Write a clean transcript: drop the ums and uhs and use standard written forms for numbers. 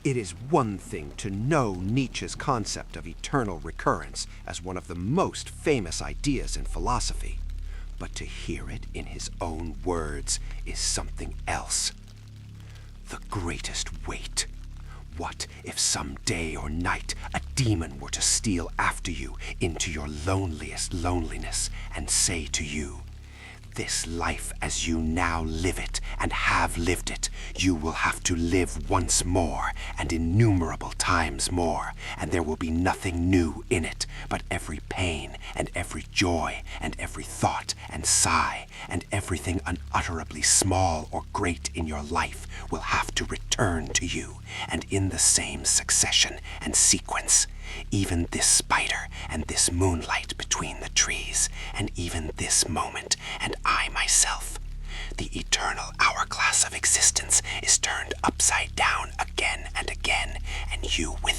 It is one thing to know Nietzsche's concept of eternal recurrence as one of the most famous ideas in philosophy, but to hear it in his own words is something else. The greatest weight. What if some day or night a demon were to steal after you into your loneliest loneliness and say to you, "This life as you now live it and have lived it, you will have to live once more and innumerable times more, and there will be nothing new in it, but every pain and every joy and every thought and sigh and everything unutterably small or great in your life will have to return to you, and in the same succession and sequence. Even this spider and this moonlight between the trees, and even this moment, and I myself. The eternal hourglass of existence is turned upside down again and again, and you with